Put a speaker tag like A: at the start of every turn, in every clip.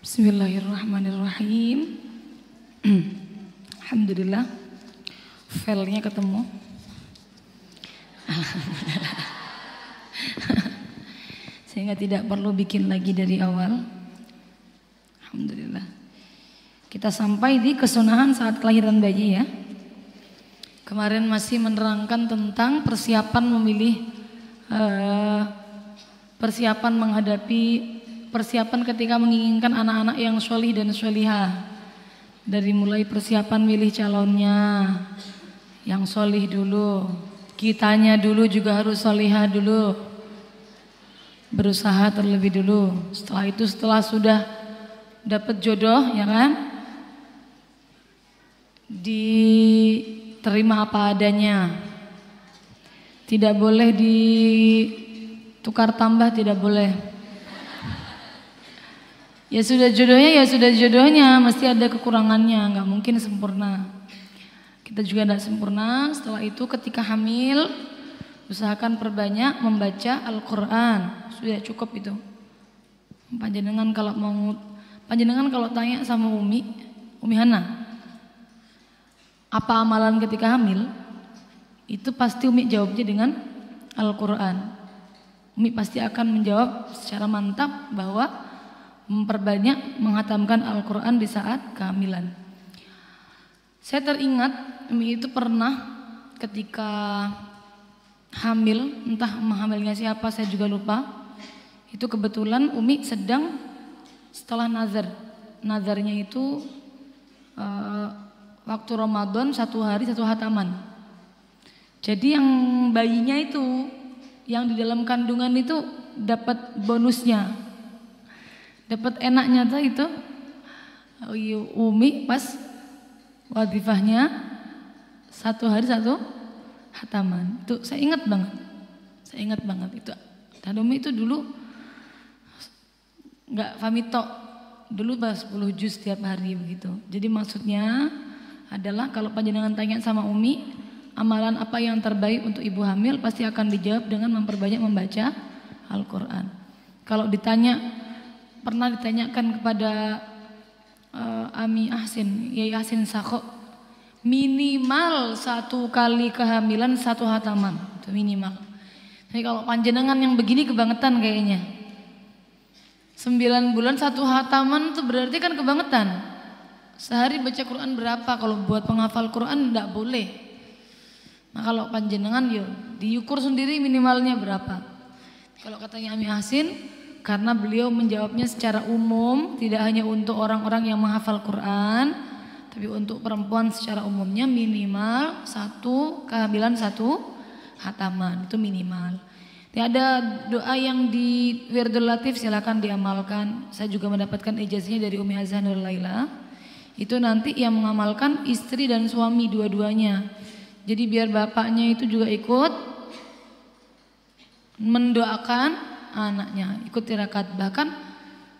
A: Bismillahirrahmanirrahim. Alhamdulillah, filenya ketemu. Sehingga tidak perlu bikin lagi dari awal. Alhamdulillah. Kita sampai di kesunahan saat kelahiran bayi ya. Kemarin masih menerangkan tentang persiapan memilih, persiapan menghadapi, persiapan ketika menginginkan anak-anak yang sholih dan sholihah. Dari mulai persiapan milih calonnya, yang sholih dulu, kitanya dulu juga harus sholihah dulu, berusaha terlebih dulu. Setelah itu, setelah sudah dapat jodoh ya kan, diterima apa adanya, tidak boleh ditukar tambah, tidak boleh. Ya sudah jodohnya, ya sudah jodohnya, mesti ada kekurangannya, nggak mungkin sempurna. Kita juga tidak sempurna. Setelah itu ketika hamil, usahakan perbanyak membaca Al-Quran. Sudah cukup itu. Panjenengan kalau tanya sama Umi Hana, apa amalan ketika hamil? Itu pasti Umi jawabnya dengan Al-Quran. Umi pasti akan menjawab secara mantap bahwa memperbanyak menghatamkan Al-Quran di saat kehamilan. Saya teringat Umi itu pernah ketika hamil, entah hamilnya siapa saya juga lupa. Itu kebetulan Umi sedang setelah nazar. Nazarnya itu waktu Ramadan 1 hari 1 hataman. Jadi yang bayinya itu, yang di dalam kandungan itu dapat bonusnya. Dapat enaknya tuh itu Umi pas wadifahnya 1 hari 1 hataman. Itu saya ingat banget itu. Dan Umi itu dulu nggak famito, dulu bahas 10 juz setiap hari begitu. Jadi maksudnya adalah kalau panjenengan tanya sama Umi, amalan apa yang terbaik untuk ibu hamil, pasti akan dijawab dengan memperbanyak membaca Al-Quran. Kalau pernah ditanyakan kepada Ami Ahsin, Yai Ahsin Sakho, minimal 1 kali kehamilan 1 hataman, itu minimal. Jadi kalau panjenengan yang begini kebangetan kayaknya. 9 bulan 1 hataman itu berarti kan kebangetan. Sehari baca Quran berapa? Kalau buat penghafal Quran tidak boleh. Nah kalau panjenengan diukur sendiri minimalnya berapa. Kalau katanya Ami Ahsin, karena beliau menjawabnya secara umum, tidak hanya untuk orang-orang yang menghafal Quran, tapi untuk perempuan secara umumnya minimal 1 kehamilan 1 hataman, itu minimal. Ada doa yang di Wirdul Latif, silakan diamalkan. Saya juga mendapatkan ijazahnya dari Umi Azhanul Laila. Itu nanti yang mengamalkan istri dan suami dua-duanya. Jadi biar bapaknya itu juga ikut mendoakan anaknya, ikut tirakat. Bahkan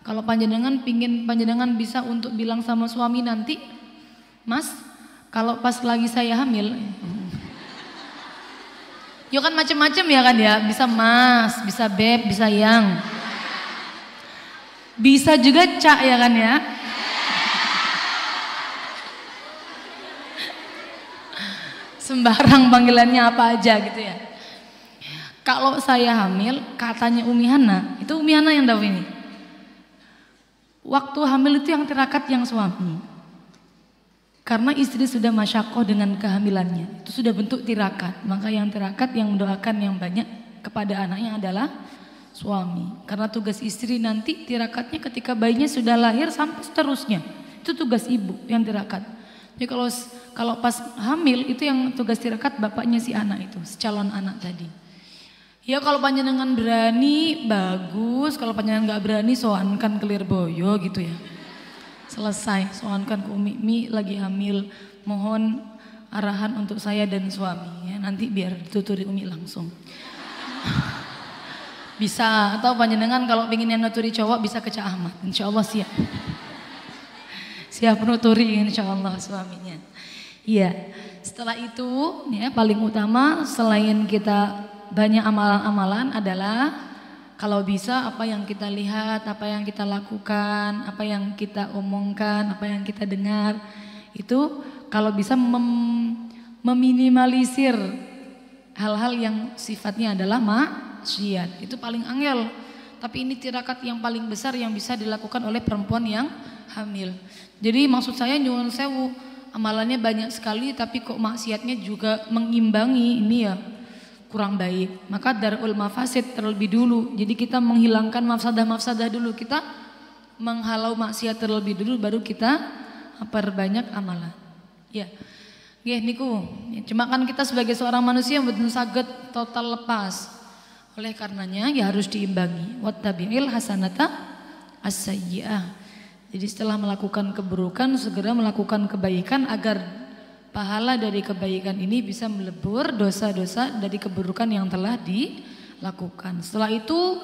A: kalau panjenengan pingin panjenengan bisa untuk bilang sama suami nanti, Mas, kalau pas lagi saya hamil, yo kan macam-macam ya kan ya, bisa Mas, bisa Beb, bisa Yang, bisa juga Cak ya kan ya. Sembarang panggilannya apa aja gitu ya. Kalau saya hamil, katanya Umi Hana, itu Umi Hana yang tahu ini. Waktu hamil itu yang tirakat yang suami. Karena istri sudah masyakoh dengan kehamilannya, itu sudah bentuk tirakat. Maka yang tirakat, yang mendoakan yang banyak kepada anaknya adalah suami. Karena tugas istri nanti tirakatnya ketika bayinya sudah lahir sampai seterusnya. Itu tugas ibu yang tirakat. Jadi kalau pas hamil itu yang tugas tirakat bapaknya si anak itu, si calon anak tadi. Ya kalau panjenengan berani bagus, kalau panjenengan nggak berani soankan ke Lirboyo gitu ya. Selesai, soankan ke Umi lagi hamil, mohon arahan untuk saya dan suami ya, nanti biar dituturi Umi langsung. Bisa, atau panjenengan kalau pengen yang nuturi cowok bisa ke Cak Ahmad, insya Allah siap. Siap nuturi insya Allah suaminya. Iya, setelah itu ya paling utama selain kita banyak amalan-amalan adalah Kalau bisa apa yang kita lihat, apa yang kita lakukan, apa yang kita omongkan, apa yang kita dengar, itu kalau bisa meminimalisir hal-hal yang sifatnya adalah maksiat. Itu paling angel. Tapi ini tirakat yang paling besar yang bisa dilakukan oleh perempuan yang hamil. Jadi maksud saya nyuwun sewu, amalannya banyak sekali tapi kok maksiatnya juga mengimbangi, ini ya kurang baik. Maka darul mafasid terlebih dulu. Jadi kita menghilangkan mafsadah-mafsadah dulu. Kita menghalau maksiat terlebih dulu, baru kita perbanyak amalan. Ya, nggih niku. Cuma kan kita sebagai seorang manusia betul saged total lepas. Oleh karenanya ya harus diimbangi. Wattabi'il hasanata as-sayyi'ah. Jadi setelah melakukan keburukan segera melakukan kebaikan agar pahala dari kebaikan ini bisa melebur dosa-dosa dari keburukan yang telah dilakukan. Setelah itu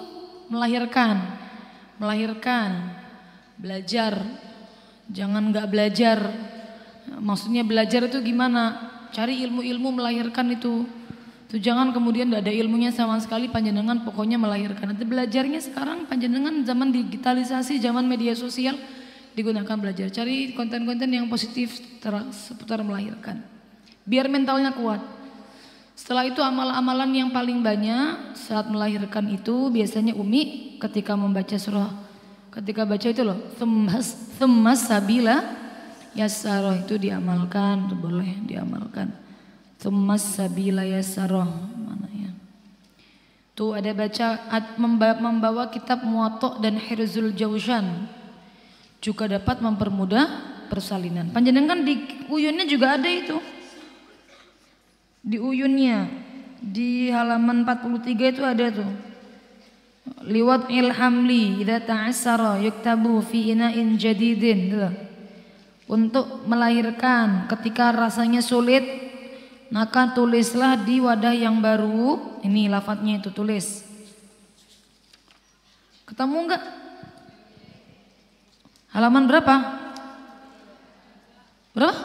A: melahirkan, belajar. Jangan nggak belajar. Maksudnya belajar itu gimana? Cari ilmu-ilmu melahirkan itu. Tuh jangan kemudian tidak ada ilmunya sama sekali, panjenengan pokoknya melahirkan. Nanti belajarnya sekarang panjenengan zaman digitalisasi, zaman media sosial, digunakan belajar. Cari konten-konten yang positif seputar melahirkan. Biar mentalnya kuat. Setelah itu amalan-amalan yang paling banyak saat melahirkan itu biasanya Umi ketika membaca surah, ketika baca itu loh, thummas sabila yassarah, itu diamalkan, itu boleh diamalkan. Thummas sabila yassarah, mana ya? Tuh ada baca membawa kitab Muwatta dan Hirzul Jauzan. Juga dapat mempermudah persalinan. Panjenengan di uyunnya juga ada itu. Di uyunnya di halaman 43 itu ada tuh. Liwat ilhamli idza ta'assara yuktabu fi ina'in jadidin. Tuh. Untuk melahirkan ketika rasanya sulit, maka tulislah di wadah yang baru. Ini lafadznya itu tulis. Ketemu enggak? Halaman berapa? Berapa?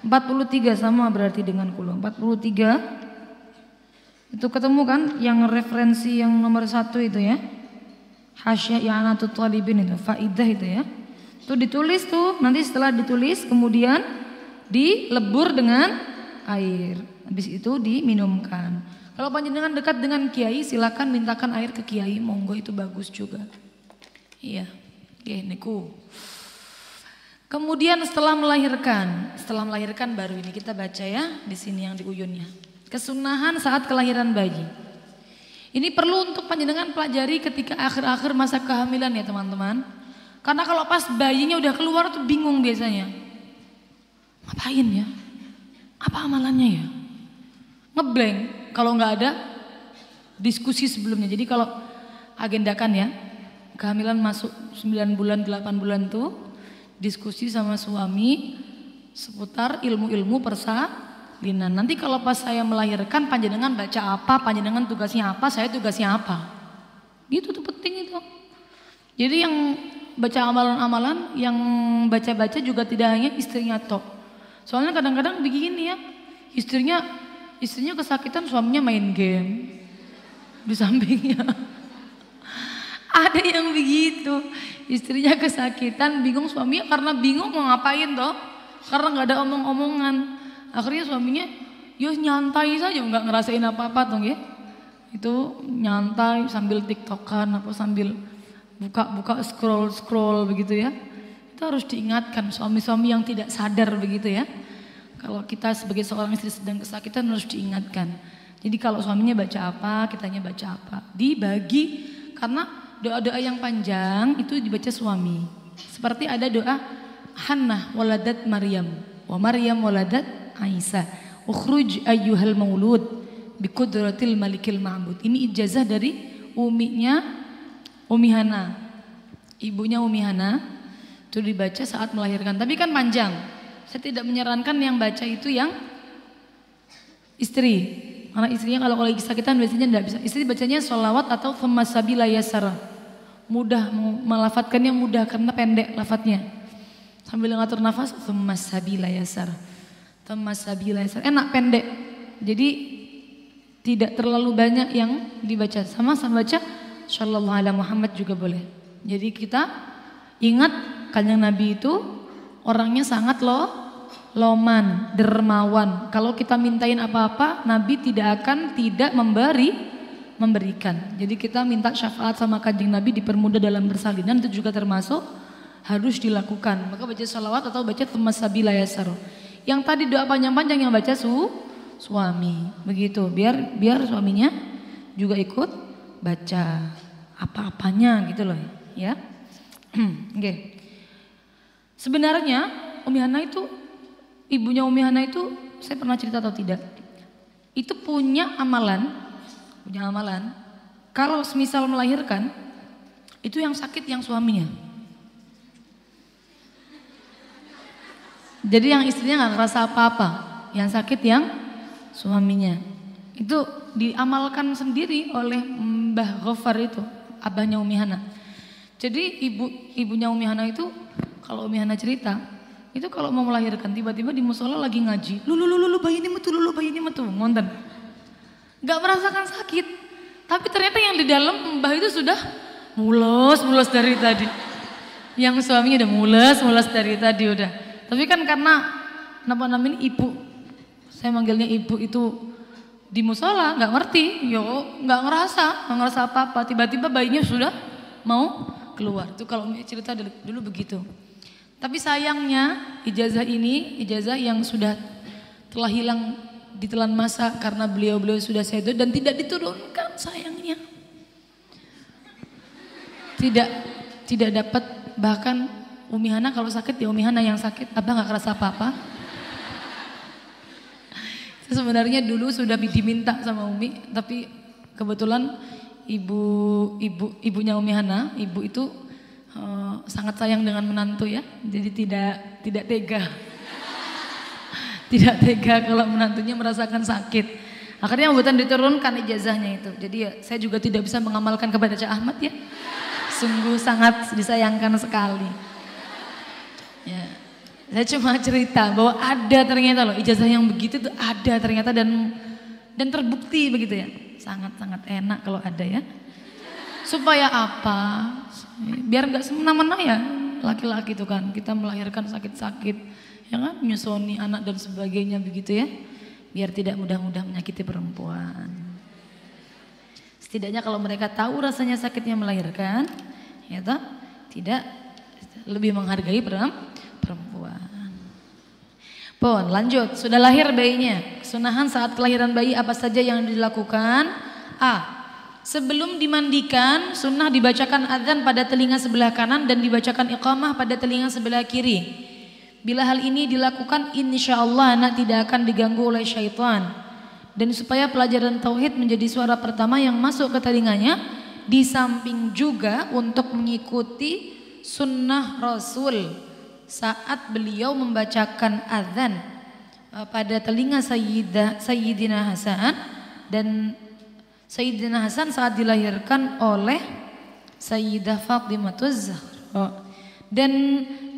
A: 43 sama berarti dengan kulo. 43 itu ketemu kan yang referensi yang nomor 1 itu ya. Hasyiah i'anatut thalibin itu, faidah itu ya. Itu ditulis tuh, nanti setelah ditulis kemudian dilebur dengan air. Habis itu diminumkan. Kalau panjenengan dekat dengan kiai silakan mintakan air ke kiai, monggo itu bagus juga. Iya. Niku. Kemudian setelah melahirkan baru ini kita baca ya di sini yang di uyunnya. Kesunahan saat kelahiran bayi. Ini perlu untuk panjenengan pelajari ketika akhir-akhir masa kehamilan ya teman-teman. Karena kalau pas bayinya udah keluar tuh bingung biasanya. Ngapain ya? Apa amalannya ya? Ngeblank kalau nggak ada diskusi sebelumnya. Jadi kalau agendakan ya. Kehamilan masuk 9 bulan, 8 bulan tuh diskusi sama suami seputar ilmu-ilmu persalinan. Nanti kalau pas saya melahirkan panjenengan baca apa, panjenengan tugasnya apa, saya tugasnya apa. Gitu tuh penting itu. Jadi yang baca amalan-amalan, yang baca-baca juga tidak hanya istrinya tok. Soalnya kadang-kadang begini ya, istrinya kesakitan, suaminya main game di sampingnya. Ada yang begitu, istrinya kesakitan, bingung suaminya karena bingung mau ngapain toh, karena nggak ada omong-omongan. Akhirnya suaminya, yo nyantai saja, nggak ngerasain apa-apa toh ya. Itu nyantai sambil tiktokan, apa sambil buka-buka scroll begitu ya. Itu harus diingatkan suami-suami yang tidak sadar begitu ya. Kalau kita sebagai seorang istri sedang kesakitan harus diingatkan. Jadi kalau suaminya baca apa, kitanya baca apa, dibagi karena doa-doa yang panjang itu dibaca suami. Seperti ada doa Hannah waladat Maryam wa Maryam waladat Aisyah. Ukhruj ayyuhal maulud biqudratil malikil ma'bud. Ini ijazah dari uminya Umi Hana. Ibunya Umi Hana itu dibaca saat melahirkan. Tapi kan panjang. Saya tidak menyarankan yang baca itu yang istri. Karena istrinya kalau lagi sakitan biasanya tidak bisa. Istri bacanya sholawat atau thummas sabila yassara. Mudah melafatkannya mudah karena pendek lafadznya. Sambil ngatur nafas thummas sabila yassara. Thummas sabila yassara. Enak pendek. Jadi tidak terlalu banyak yang dibaca. Sama baca Shallallahu alaihi Muhammad juga boleh. Jadi kita ingat Kanjeng Nabi itu orangnya sangat loman, dermawan. Kalau kita mintain apa-apa, Nabi tidak akan tidak memberikan. Jadi kita minta syafaat sama Kanjeng Nabi dipermudah dalam bersalinan, itu juga termasuk harus dilakukan. Maka baca salawat atau baca Tsumassabila Yasar. Yang tadi doa panjang-panjang yang baca suami, begitu. Biar suaminya juga ikut baca apa-apanya gitu loh, ya. Oke. Sebenarnya Umi Hana itu, ibunya Umi Hana itu, saya pernah cerita atau tidak, itu punya amalan. Kalau semisal melahirkan, itu yang sakit yang suaminya. Jadi yang istrinya nggak ngerasa apa-apa, yang sakit yang suaminya. Itu diamalkan sendiri oleh Mbah Ghaffar itu, abahnya Umi Hana. Jadi ibunya Umi Hana itu, kalau Umi Hana cerita, itu kalau mau melahirkan tiba-tiba di musola lagi ngaji, lu bayi ini metu, ngonten. Gak merasakan sakit, tapi ternyata yang di dalam Mbah itu sudah mules dari tadi. Yang suaminya udah mules dari tadi udah. Tapi kan karena namanya ibu, saya manggilnya ibu itu di musola nggak ngerti, nggak ngerasa apa-apa. Tiba-tiba bayinya sudah mau keluar. Itu kalau cerita dulu begitu. Tapi sayangnya ijazah ini ijazah yang sudah telah hilang ditelan masa karena beliau sudah sedo dan tidak diturunkan, sayangnya. Tidak dapat, bahkan Umi Hana kalau sakit ya Umi Hana yang sakit, abah nggak kerasa apa-apa. Sebenarnya dulu sudah diminta sama Umi, tapi kebetulan ibunya Umi Hana, ibu itu sangat sayang dengan menantu ya, jadi tidak tega, tidak tega kalau menantunya merasakan sakit. Akhirnya membuat diturunkan ijazahnya itu. Jadi ya, saya juga tidak bisa mengamalkan kepada Cak Ahmad ya, sungguh sangat disayangkan sekali. Ya, saya cuma cerita bahwa ada ternyata loh ijazah yang begitu tuh ada ternyata dan terbukti begitu ya, sangat enak kalau ada ya. Supaya apa? Biar nggak semena-mena ya laki-laki itu kan, kita melahirkan sakit-sakit, ya kan, menyusui anak dan sebagainya begitu ya. Biar tidak mudah-mudah menyakiti perempuan. Setidaknya kalau mereka tahu rasanya sakitnya melahirkan, ya toh, tidak lebih menghargai perempuan. Pon, lanjut, sudah lahir bayinya. Kesunahan saat kelahiran bayi apa saja yang dilakukan? A. Sebelum dimandikan, sunnah dibacakan adzan pada telinga sebelah kanan dan dibacakan iqamah pada telinga sebelah kiri. Bila hal ini dilakukan, insya Allah anak tidak akan diganggu oleh syaitan. Dan supaya pelajaran tauhid menjadi suara pertama yang masuk ke telinganya, di samping juga untuk mengikuti sunnah Rasul saat beliau membacakan adzan pada telinga Sayyidina Hasan, dan Sayyidina Hasan saat dilahirkan oleh Sayyidah Fatimahuz Zahra. Dan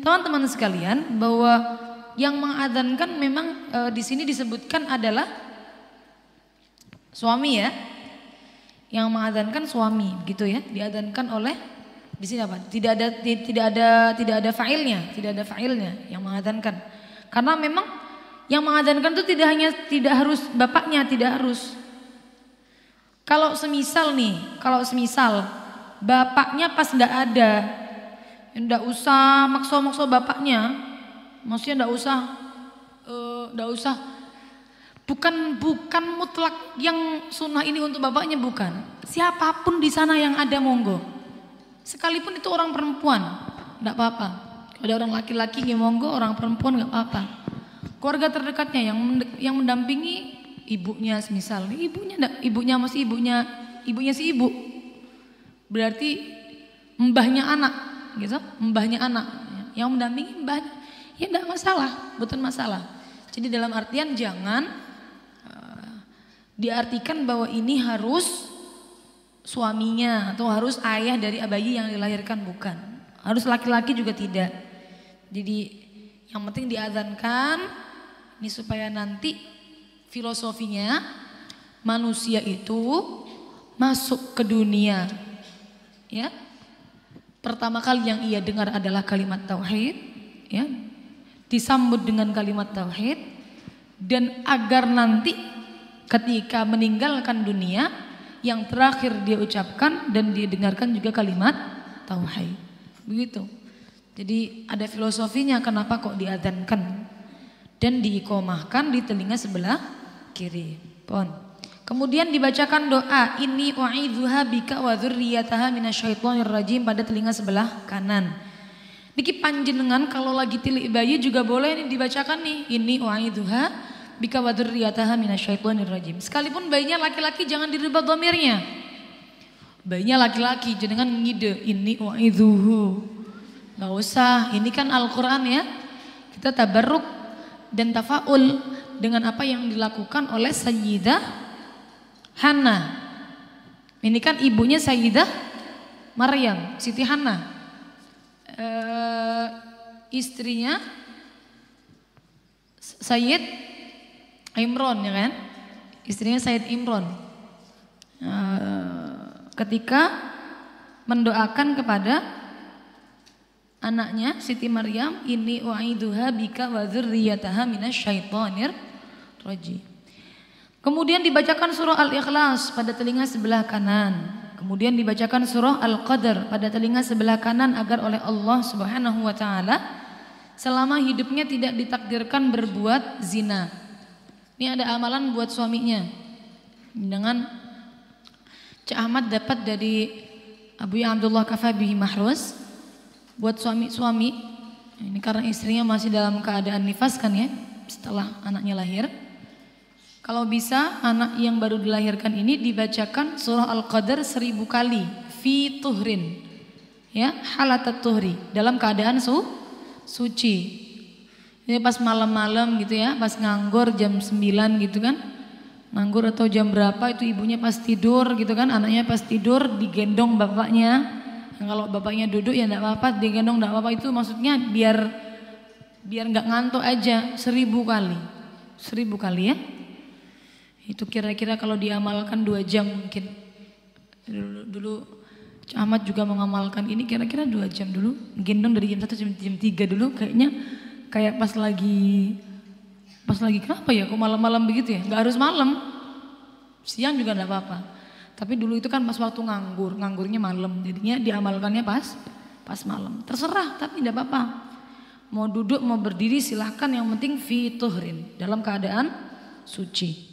A: teman-teman sekalian, bahwa yang mengadzankan memang di sini disebutkan adalah suami ya. Yang mengadzankan suami gitu ya, diadzankan oleh di sini apa? Tidak ada fa'ilnya yang mengadzankan. Karena memang yang mengadzankan itu tidak harus bapaknya, tidak harus. Kalau semisal bapaknya pas nggak ada, nggak usah maksa bapaknya, maksudnya nggak usah. Bukan mutlak yang sunnah ini untuk bapaknya, bukan. Siapapun di sana yang ada monggo. Sekalipun itu orang perempuan, nggak apa-apa. Kalau ada orang laki-laki ya monggo, orang perempuan nggak apa-apa. Keluarga terdekatnya yang mendampingi. Ibunya semisal, ibunya si ibu, berarti mbahnya anak, gitu, mbahnya anak, yang mendampingi mbahnya, ya tidak masalah, betul masalah. Jadi dalam artian jangan diartikan bahwa ini harus suaminya atau harus ayah dari bayi yang dilahirkan, bukan. Harus laki-laki juga tidak. Jadi yang penting diadzankan ini supaya nanti filosofinya manusia itu masuk ke dunia ya. Pertama kali yang ia dengar adalah kalimat tauhid, ya. Disambut dengan kalimat tauhid, dan agar nanti ketika meninggalkan dunia yang terakhir dia ucapkan dan dia dengarkan juga kalimat tauhid. Begitu. Jadi ada filosofinya kenapa kok diadzankan dan diiqomahkan di telinga sebelah kiri. Pon. Kemudian dibacakan doa inni u'idzuha bika wa dzurriyyataha minasyaitonir rajim pada telinga sebelah kanan. Niki panjenengan kalau lagi tilik bayi juga boleh nih dibacakan nih inni u'idzuha bika wa dzurriyyataha minasyaitonir rajim. Sekalipun bayinya laki-laki jangan dirubah dhamirnya. Bayinya laki-laki jenengan ngide inni u'idzuhu. Enggak usah, ini kan Al-Qur'an ya. Kita tabarruk dan tafaul dengan apa yang dilakukan oleh Sayyidah Hana. Ini kan ibunya Sayyidah Maryam, Siti Hana. Istrinya Sayyid Imron ya kan? Istrinya Sayyid Imron. Ketika mendoakan kepada anaknya Siti Maryam, inni u'idzuha bika wa dzurriyyataha minasyaitonir rajim. Kemudian dibacakan surah Al-Ikhlas pada telinga sebelah kanan. Kemudian dibacakan surah Al-Qadr pada telinga sebelah kanan agar oleh Allah Subhanahu wa taala selama hidupnya tidak ditakdirkan berbuat zina. Ini ada amalan buat suaminya. Dengan Cik Ahmad dapat dari Abu Abdullah Kafabihi Mahruz buat suami-suami. Ini karena istrinya masih dalam keadaan nifas kan ya, setelah anaknya lahir. Kalau bisa anak yang baru dilahirkan ini dibacakan surah Al-Qadr 1000 kali fi tuhrin, ya, halatat tuhri, dalam keadaan suci. Ini pas malam-malam gitu ya, pas nganggur jam 9 gitu kan, nganggur atau jam berapa itu ibunya pas tidur gitu kan, anaknya pas tidur digendong bapaknya. Kalau bapaknya duduk ya enggak apa-apa, digendong enggak apa-apa, itu maksudnya biar enggak ngantuk aja 1000 kali. 1000 kali ya. Itu kira-kira kalau diamalkan 2 jam mungkin. Dulu Ahmad juga mengamalkan ini kira-kira 2 jam dulu. Gendong dari jam 1 sampai jam 3 dulu kayaknya kayak pas lagi kenapa ya kok malam-malam begitu ya? Enggak harus malam. Siang juga enggak apa-apa. Tapi dulu itu kan pas waktu nganggurnya malam. Jadinya diamalkannya pas malam. Terserah tapi enggak apa-apa. Mau duduk mau berdiri silahkan, yang penting fi tuhrin, dalam keadaan suci.